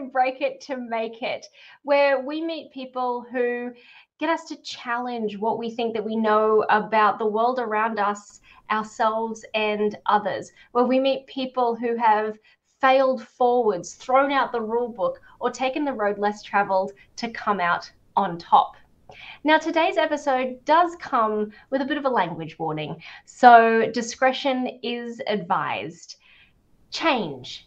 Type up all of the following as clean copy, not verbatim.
Break It to Make It, where we meet people who get us to challenge what we think that we know about the world around us, ourselves, and others, where we meet people who have failed forwards, thrown out the rule book, or taken the road less traveled to come out on top. Now, today's episode does come with a bit of a language warning, so discretion is advised. Change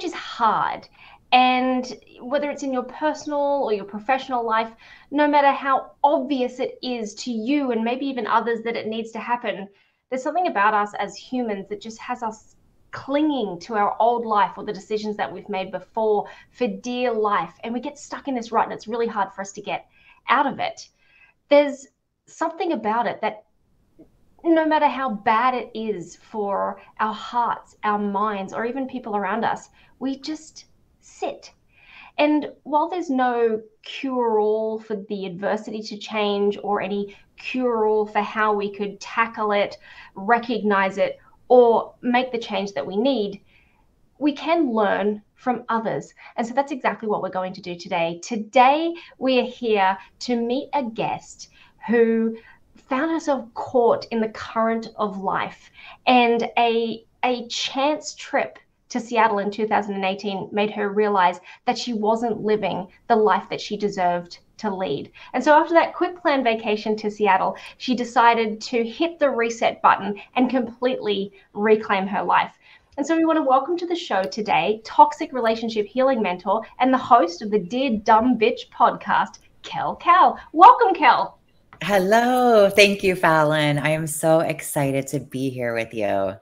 is hard. And whether it's in your personal or your professional life, no matter how obvious it is to you and maybe even others that it needs to happen, there's something about us as humans that just has us clinging to our old life or the decisions that we've made before for dear life. And we get stuck in this rut and it's really hard for us to get out of it. There's something about it that no matter how bad it is for our hearts, our minds, or even people around us, we just sit. And while there's no cure-all for the adversity to change or any cure-all for how we could tackle it, recognize it, or make the change that we need, we can learn from others. And so that's exactly what we're going to do today. Today, we are here to meet a guest who found herself caught in the current of life, and a chance trip to Seattle in 2018 made her realize that she wasn't living the life that she deserved to lead. And so after that quick planned vacation to Seattle, she decided to hit the reset button and completely reclaim her life. And so we want to welcome to the show today, toxic relationship healing mentor and the host of the Dear Dumb Bitch podcast, Kel Cal. Welcome, Kel. Hello. Thank you, Fallon. I am so excited to be here with you.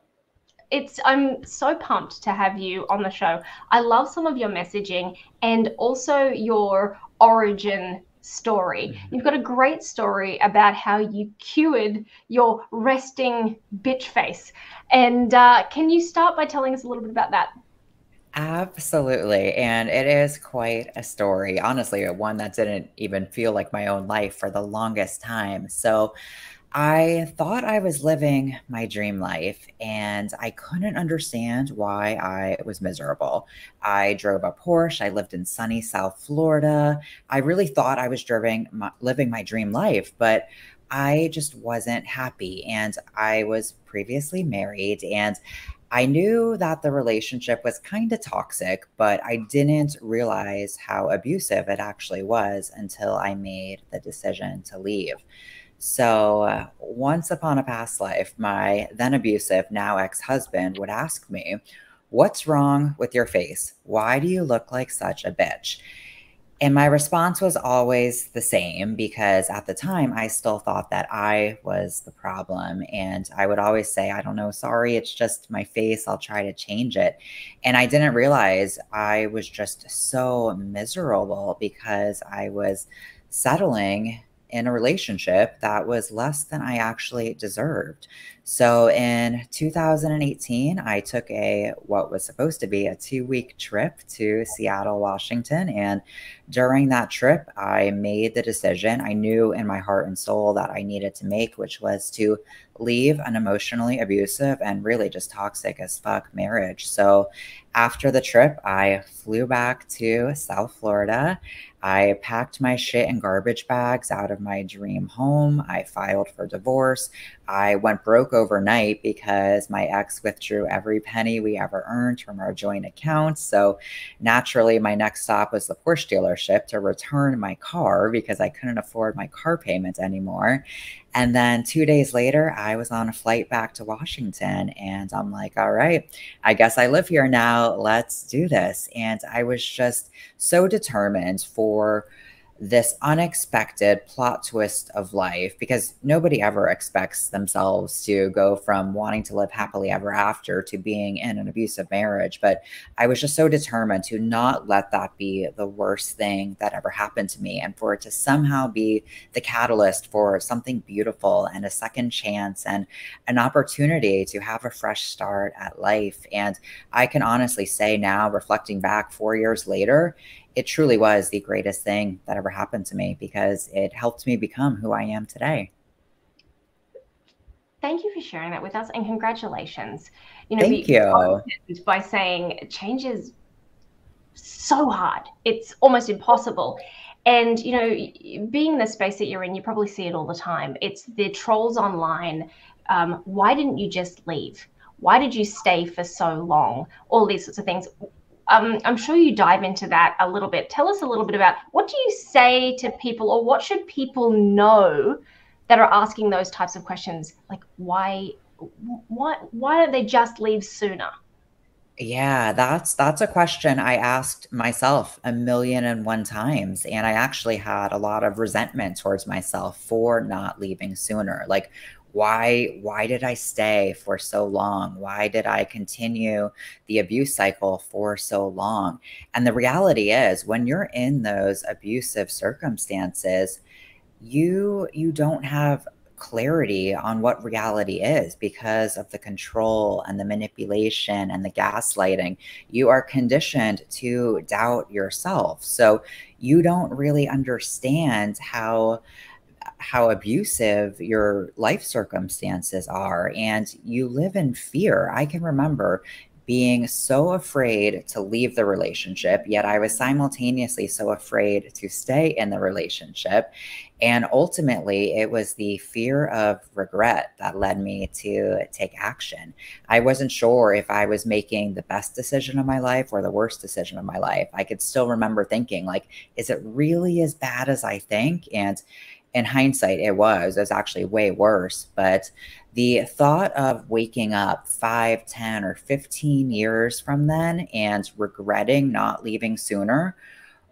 I'm so pumped to have you on the show. I love some of your messaging and also your origin story. You've got a great story about how you cured your resting bitch face. And can you start by telling us a little bit about that? Absolutely. And it is quite a story. Honestly, one that didn't even feel like my own life for the longest time. So I thought I was living my dream life and I couldn't understand why I was miserable. I drove a Porsche. I lived in sunny South Florida. I really thought I was living my dream life, but I just wasn't happy. And I was previously married and I knew that the relationship was kind of toxic, but I didn't realize how abusive it actually was until I made the decision to leave. So, once upon a past life, my then abusive, now ex-husband would ask me, "What's wrong with your face? Why do you look like such a bitch?" And my response was always the same because at the time I still thought that I was the problem. And I would always say, "I don't know, sorry, it's just my face. I'll try to change it." And I didn't realize I was just so miserable because I was settling in a relationship that was less than I actually deserved. So in 2018, I took what was supposed to be a 2-week trip to Seattle, Washington. And during that trip, I made the decision I knew in my heart and soul that I needed to make, which was to leave an emotionally abusive and really just toxic as fuck marriage. So after the trip, I flew back to South Florida. I packed my shit in garbage bags out of my dream home. I filed for divorce. I went broke overnight because my ex withdrew every penny we ever earned from our joint account. So naturally, my next stop was the Porsche dealership to return my car because I couldn't afford my car payment anymore. And then 2 days later, I was on a flight back to Washington and I'm like, all right, I guess I live here now. Let's do this. And I was just so determined for this unexpected plot twist of life because nobody ever expects themselves to go from wanting to live happily ever after to being in an abusive marriage. But I was just so determined to not let that be the worst thing that ever happened to me and for it to somehow be the catalyst for something beautiful and a second chance and an opportunity to have a fresh start at life. And I can honestly say now, reflecting back 4 years later, it truly was the greatest thing that ever happened to me because it helped me become who I am today. Thank you for sharing that with us and congratulations. Thank you. By saying change is so hard. It's almost impossible. And, you know, being the space that you're in, you probably see it all the time. It's the trolls online. Why didn't you just leave? Why did you stay for so long? All these sorts of things. I'm sure you dive into that a little bit. Tell us a little bit about, what do you say to people, or what should people know that are asking those types of questions? Like, why don't they just leave sooner? Yeah, that's a question I asked myself a million and one times, and I actually had a lot of resentment towards myself for not leaving sooner. Like, why did I stay for so long? Why did I continue the abuse cycle for so long? And the reality is, when you're in those abusive circumstances, you don't have clarity on what reality is because of the control and the manipulation and the gaslighting. You are conditioned to doubt yourself. So you don't really understand how abusive your life circumstances are, and you live in fear. I can remember being so afraid to leave the relationship, yet I was simultaneously so afraid to stay in the relationship. And ultimately, it was the fear of regret that led me to take action. I wasn't sure if I was making the best decision of my life or the worst decision of my life. I could still remember thinking, like, is it really as bad as I think? And in hindsight, it was. It was actually way worse. But the thought of waking up 5, 10, or 15 years from then and regretting not leaving sooner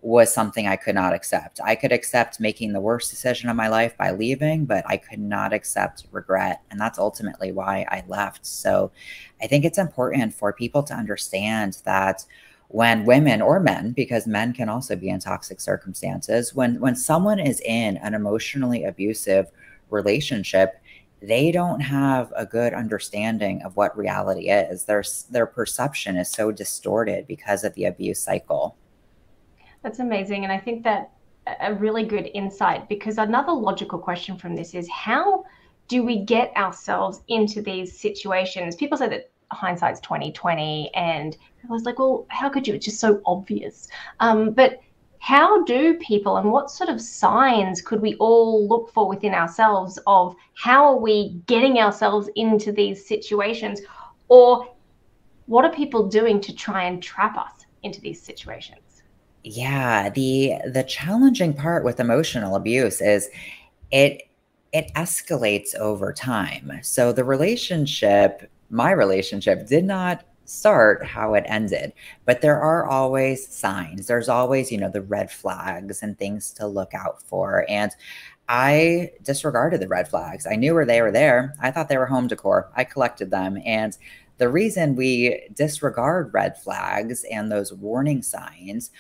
was something I could not accept. I could accept making the worst decision of my life by leaving, but I could not accept regret. And that's ultimately why I left. So I think it's important for people to understand that when women or men, because men can also be in toxic circumstances, when someone is in an emotionally abusive relationship, they don't have a good understanding of what reality is. Their perception is so distorted because of the abuse cycle. That's amazing. And I think that a really good insight, because another logical question from this is, how do we get ourselves into these situations? People say that hindsight's 2020, and people was like, well, how could you? It's just so obvious. But how do people, and what sort of signs could we all look for within ourselves of how are we getting ourselves into these situations? Or what are people doing to try and trap us into these situations? Yeah, the challenging part with emotional abuse is it it escalates over time. So my relationship did not start how it ended, but there are always signs. There's always, the red flags and things to look out for. And I disregarded the red flags. I knew they were there. I thought they were home decor. I collected them. And the reason we disregard red flags and those warning signs,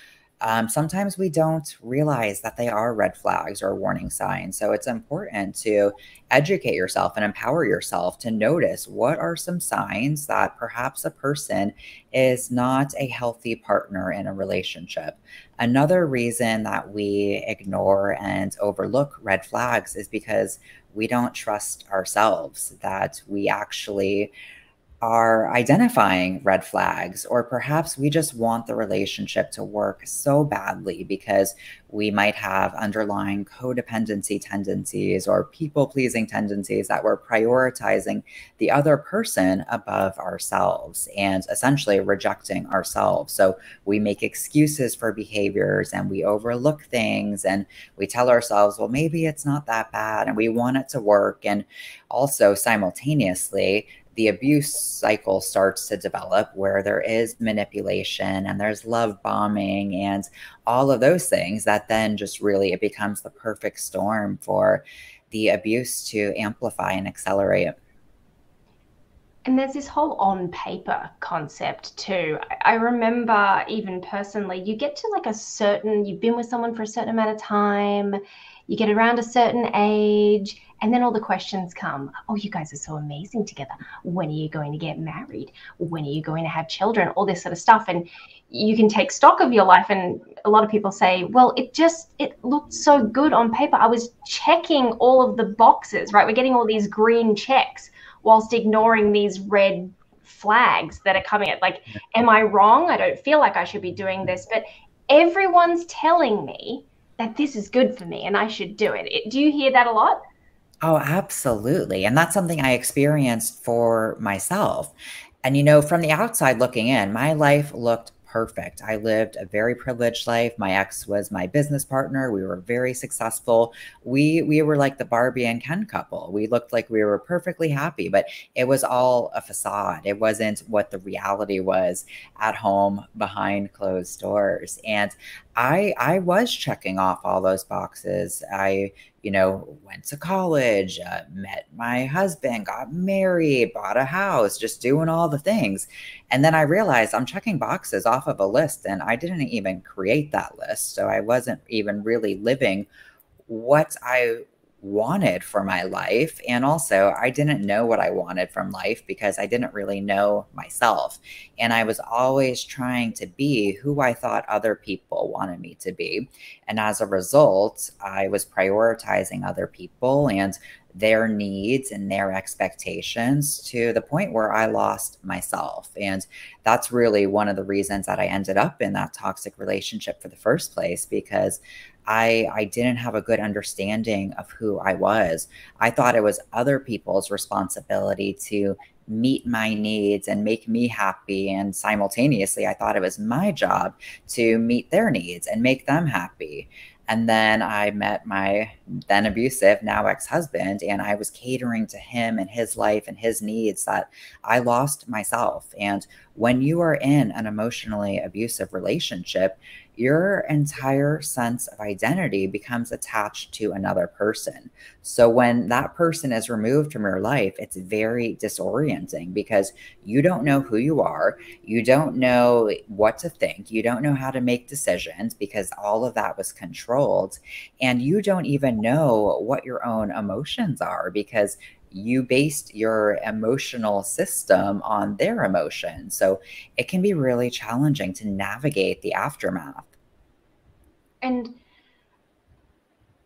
sometimes we don't realize that they are red flags or warning signs. So it's important to educate yourself and empower yourself to notice what are some signs that perhaps a person is not a healthy partner in a relationship. Another reason that we ignore and overlook red flags is because we don't trust ourselves, that we actually are identifying red flags, or perhaps we just want the relationship to work so badly because we might have underlying codependency tendencies or people pleasing tendencies that we're prioritizing the other person above ourselves and essentially rejecting ourselves. So we make excuses for behaviors and we overlook things and we tell ourselves, well, maybe it's not that bad, and we want it to work. And also simultaneously, the abuse cycle starts to develop where there is manipulation and there's love bombing and all of those things that then just really, it becomes the perfect storm for the abuse to amplify and accelerate. And there's this whole on paper concept too. I remember, even personally, you get to like you've been with someone for a certain amount of time, you get around a certain age, and then all the questions come. Oh, you guys are so amazing together. When are you going to get married? When are you going to have children? All this sort of stuff. And you can take stock of your life. And a lot of people say, well, it looked so good on paper. I was checking all of the boxes, right? We're getting all these green checks whilst ignoring these red flags that are coming at, like, am I wrong? I don't feel like I should be doing this, but everyone's telling me that this is good for me and I should do it. Do you hear that a lot? Oh, absolutely. And that's something I experienced for myself. And, you know, from the outside looking in, my life looked perfect. I lived a very privileged life. My ex was my business partner. We were very successful. We were like the Barbie and Ken couple. We looked like we were perfectly happy, but it was all a facade. It wasn't what the reality was at home behind closed doors. And I was checking off all those boxes. I, you know, went to college, met my husband, got married, bought a house, just doing all the things. And then I realized I'm checking boxes off of a list and I didn't even create that list. So I wasn't even really living what I wanted for my life. And also, I didn't know what I wanted from life because I didn't really know myself. And I was always trying to be who I thought other people wanted me to be. And as a result, I was prioritizing other people and their needs and their expectations to the point where I lost myself. And that's really one of the reasons that I ended up in that toxic relationship for the first place, because I didn't have a good understanding of who I was. I thought it was other people's responsibility to meet my needs and make me happy. And simultaneously, I thought it was my job to meet their needs and make them happy. And then I met my then abusive, now ex-husband, and I was catering to him and his life and his needs that I lost myself. And when you are in an emotionally abusive relationship, your entire sense of identity becomes attached to another person. So when that person is removed from your life, it's very disorienting because you don't know who you are. You don't know what to think. You don't know how to make decisions because all of that was controlled. And you don't even know what your own emotions are because you based your emotional system on their emotions. So it can be really challenging to navigate the aftermath. And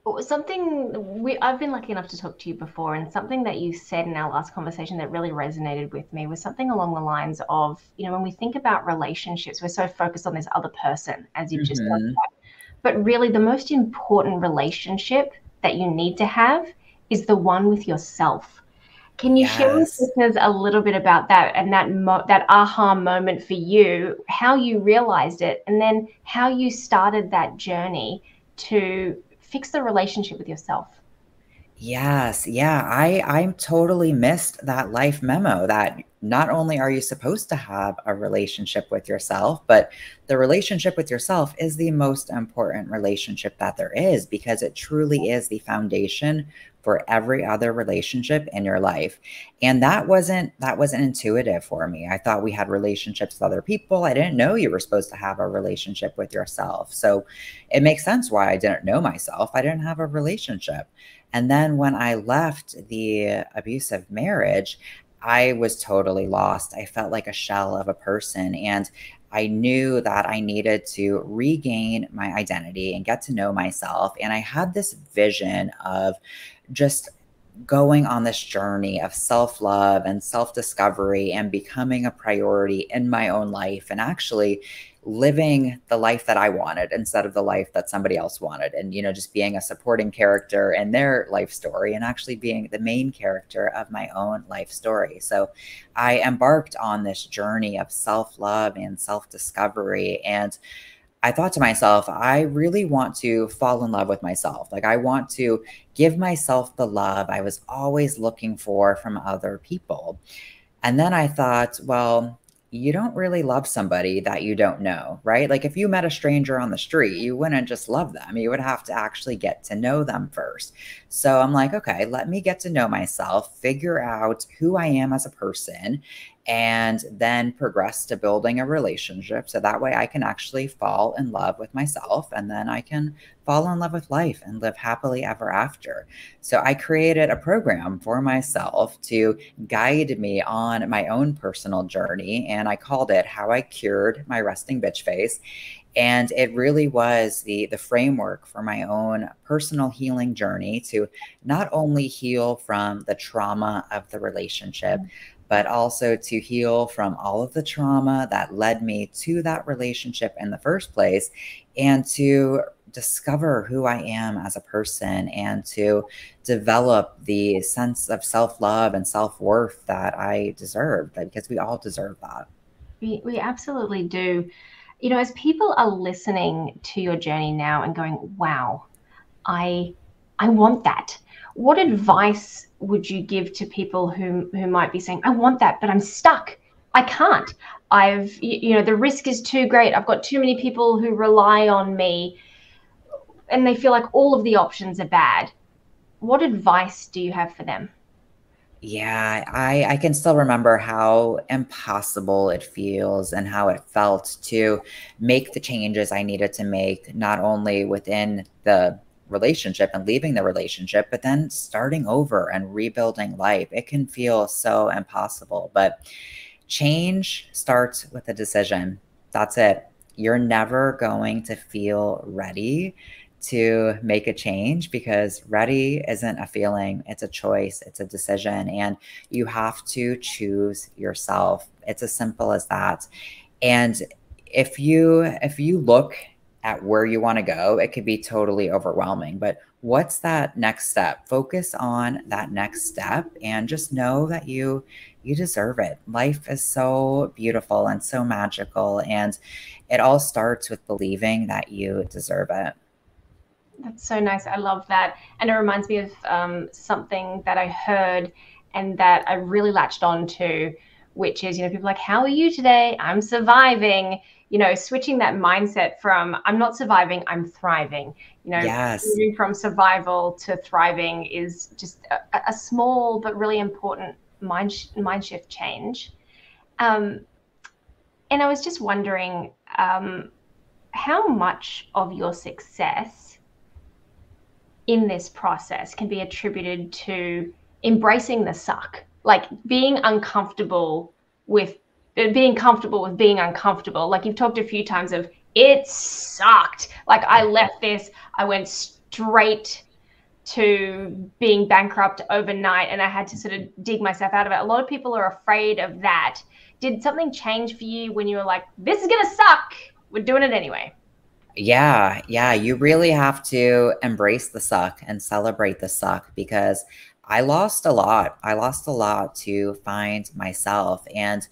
I've been lucky enough to talk to you before, and something that you said in our last conversation that really resonated with me was something along the lines of, when we think about relationships, we're so focused on this other person, as you've just talked Hmm. about. But really, the most important relationship that you need to have is the one with yourself. Can you share with Yes. listeners a little bit about that and that aha moment for you, how you realized it, and then how you started that journey to fix the relationship with yourself? Yes, yeah, I'm totally missed that life memo that not only are you supposed to have a relationship with yourself, but the relationship with yourself is the most important relationship that there is because it truly is the foundation for every other relationship in your life. And that wasn't intuitive for me. I thought we had relationships with other people. I didn't know you were supposed to have a relationship with yourself. So it makes sense why I didn't know myself. I didn't have a relationship. And then when I left the abusive marriage, I was totally lost. I felt like a shell of a person. And I knew that I needed to regain my identity and get to know myself. And I had this vision of just going on this journey of self love and self discovery and becoming a priority in my own life and actually living the life that I wanted instead of the life that somebody else wanted. And, you know, just being a supporting character in their life story and actually being the main character of my own life story. So I embarked on this journey of self love and self discovery. And I thought to myself, I really want to fall in love with myself. Like, I want to give myself the love I was always looking for from other people. And then I thought, well, you don't really love somebody that you don't know, right? Like, if you met a stranger on the street, you wouldn't just love them. You would have to actually get to know them first. So I'm like, okay, let me get to know myself, figure out who I am as a person, and then progress to building a relationship. So that way I can actually fall in love with myself and then I can fall in love with life and live happily ever after. So I created a program for myself to guide me on my own personal journey. And I called it How I Cured My Resting Bitch Face. And it really was the framework for my own personal healing journey to not only heal from the trauma of the relationship, but also to heal from all of the trauma that led me to that relationship in the first place, and to discover who I am as a person, and to develop the sense of self love and self worth that I deserve, because we all deserve that. We absolutely do. You know, as people are listening to your journey now and going, wow, I I want that. What advice would you give to people who might be saying, I want that, but I'm stuck. I can't. The risk is too great. I've got too many people who rely on me and they feel like all of the options are bad. What advice do you have for them? Yeah, I can still remember how impossible it feels and how it felt to make the changes I needed to make, not only within the relationship and leaving the relationship, but then starting over and rebuilding life. It can feel so impossible, but change starts with a decision. That's it. You're never going to feel ready to make a change, because ready isn't a feeling, it's a choice, it's a decision, and you have to choose yourself. It's as simple as that. And if you look at where you want to go, it could be totally overwhelming. But what's that next step? Focus on that next step and just know that you deserve it. Life is so beautiful and so magical, and it all starts with believing that you deserve it. That's so nice. I love that. And it reminds me of something that I heard and that I really latched on to, which is, people like, how are you today? I'm surviving. Switching that mindset from I'm not surviving, I'm thriving. Yes. Moving from survival to thriving is just a small but really important mind shift change. Um, and I was just wondering how much of your success in this process can be attributed to embracing the suck, like being uncomfortable with being comfortable with being uncomfortable. Like you've talked a few times of it sucked. Like I left this, I went straight to being bankrupt overnight and I had to sort of dig myself out of it. A lot of people are afraid of that. Did something change for you when you were like, this is going to suck? We're doing it anyway. Yeah, yeah, you really have to embrace the suck and celebrate the suck, because I lost a lot. I lost a lot to find myself. And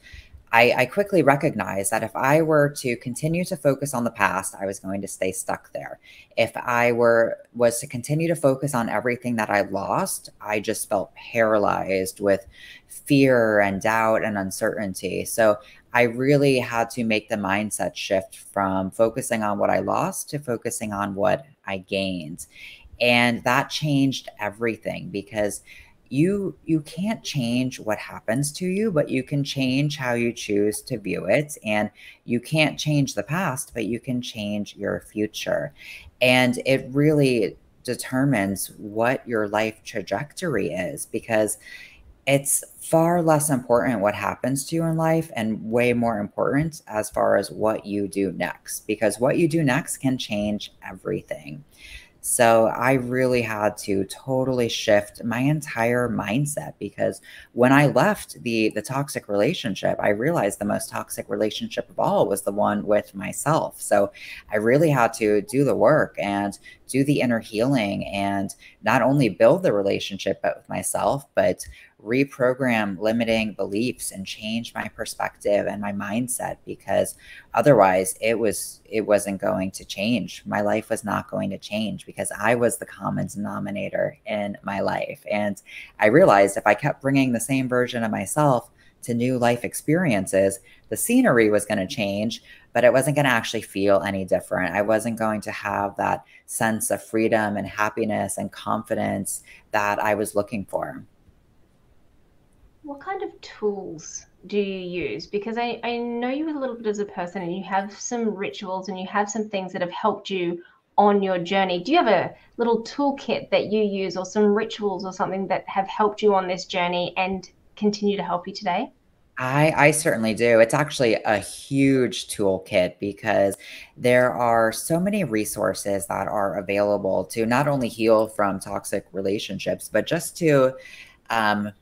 I quickly recognized that if I were to continue to focus on the past, I was going to stay stuck there. If I was to continue to focus on everything that I lost, I just felt paralyzed with fear and doubt and uncertainty. So I really had to make the mindset shift from focusing on what I lost to focusing on what I gained. And that changed everything, because you can't change what happens to you, but you can change how you choose to view it. And you can't change the past, but you can change your future. And it really determines what your life trajectory is, because it's far less important what happens to you in life and way more important as far as what you do next, because what you do next can change everything. So I really had to totally shift my entire mindset, because when I left the toxic relationship, I realized the most toxic relationship of all was the one with myself. So I really had to do the work and do the inner healing, and not only build the relationship but with myself, but reprogram limiting beliefs and change my perspective and my mindset, because otherwise it wasn't going to change. My life was not going to change, because I was the common denominator in my life. And I realized if I kept bringing the same version of myself to new life experiences, the scenery was going to change, but it wasn't going to actually feel any different. I wasn't going to have that sense of freedom and happiness and confidence that I was looking for. What kind of tools do you use? Because I know you a little bit as a person and you have some rituals and you have some things that have helped you on your journey. Do you have a little toolkit that you use or some rituals or something that have helped you on this journey and continue to help you today? I certainly do. It's actually a huge toolkit, because there are so many resources that are available to not only heal from toxic relationships, but just to um,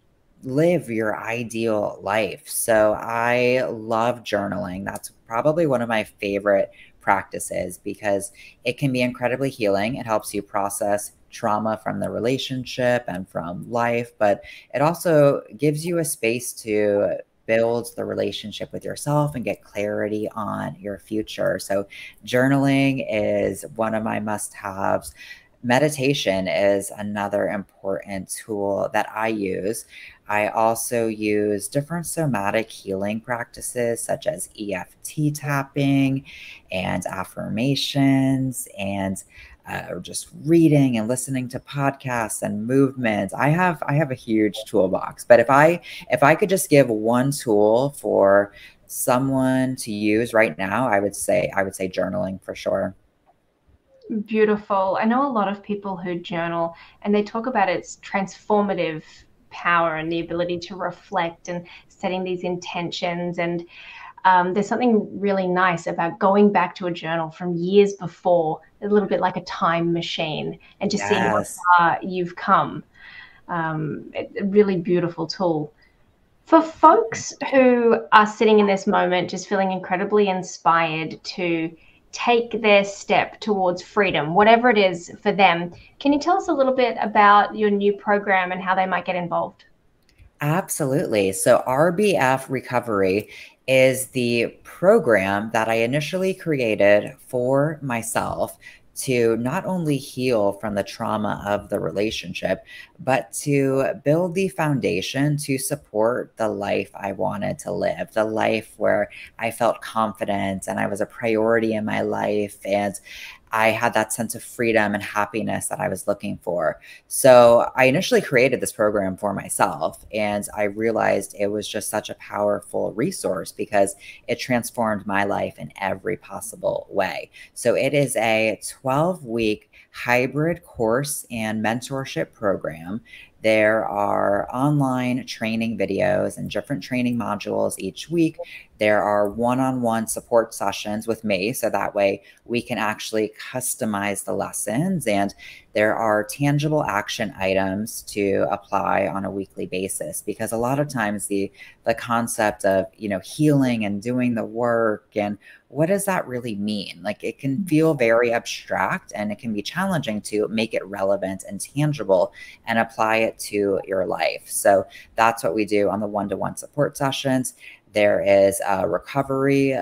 live your ideal life. So I love journaling. That's probably one of my favorite practices because it can be incredibly healing. It helps you process trauma from the relationship and from life, but it also gives you a space to build the relationship with yourself and get clarity on your future. So journaling is one of my must-haves. Meditation is another important tool that I use. I also use different somatic healing practices such as EFT tapping and affirmations and just reading and listening to podcasts and movements. I have a huge toolbox, but if I could just give one tool for someone to use right now, I would say journaling for sure. Beautiful. I know a lot of people who journal and they talk about its transformative power and the ability to reflect and setting these intentions. And there's something really nice about going back to a journal from years before, a little bit like a time machine, and just seeing how Yes. far you've come. A really beautiful tool. For folks who are sitting in this moment, just feeling incredibly inspired to take their step towards freedom, whatever it is for them, can you tell us a little bit about your new program and how they might get involved? Absolutely. So RBF Recovery is the program that I initially created for myself to not only heal from the trauma of the relationship, but to build the foundation to support the life I wanted to live, the life where I felt confident and I was a priority in my life and I had that sense of freedom and happiness that I was looking for. So I initially created this program for myself, and I realized it was just such a powerful resource because it transformed my life in every possible way. So it is a 12-week hybrid course and mentorship program. There are online training videos and different training modules each week. There are one-on-one support sessions with me, so that way we can actually customize the lessons, and there are tangible action items to apply on a weekly basis because a lot of times the concept of, healing and doing the work and what does that really mean? Like it can feel very abstract and it can be challenging to make it relevant and tangible and apply it to your life. So that's what we do on the one-to-one support sessions. There is a recovery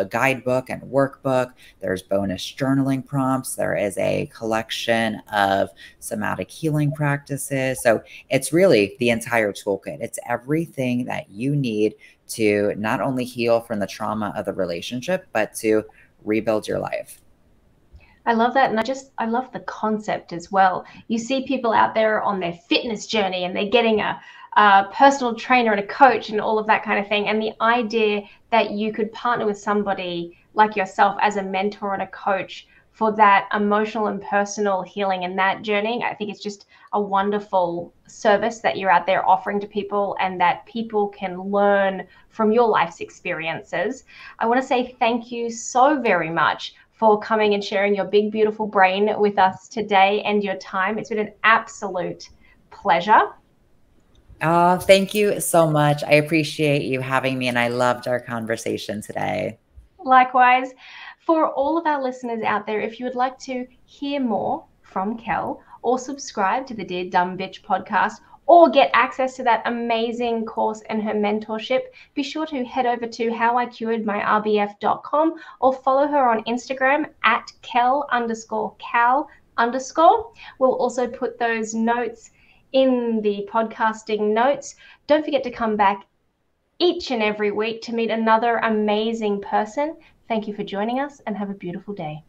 guidebook and workbook. There's bonus journaling prompts. There is a collection of somatic healing practices. So it's really the entire toolkit. It's everything that you need to not only heal from the trauma of the relationship, but to rebuild your life. I love that. And I love the concept as well. You see people out there on their fitness journey and they're getting a personal trainer and a coach and all of that kind of thing. And the idea that you could partner with somebody like yourself as a mentor and a coach for that emotional and personal healing and that journey, I think it's just a wonderful service that you're out there offering to people and that people can learn from your life's experiences. I want to say thank you so very much for coming and sharing your big, beautiful brain with us today and your time. It's been an absolute pleasure. Oh, thank you so much. I appreciate you having me, and I loved our conversation today. Likewise, for all of our listeners out there, if you would like to hear more from Kel or subscribe to the Dear Dumb Bitch podcast or get access to that amazing course and her mentorship, be sure to head over to howicuredmyrbf.com or follow her on Instagram at Kel_Cal_. We'll also put those notes in the podcasting notes. Don't forget to come back each and every week to meet another amazing person. Thank you for joining us and have a beautiful day.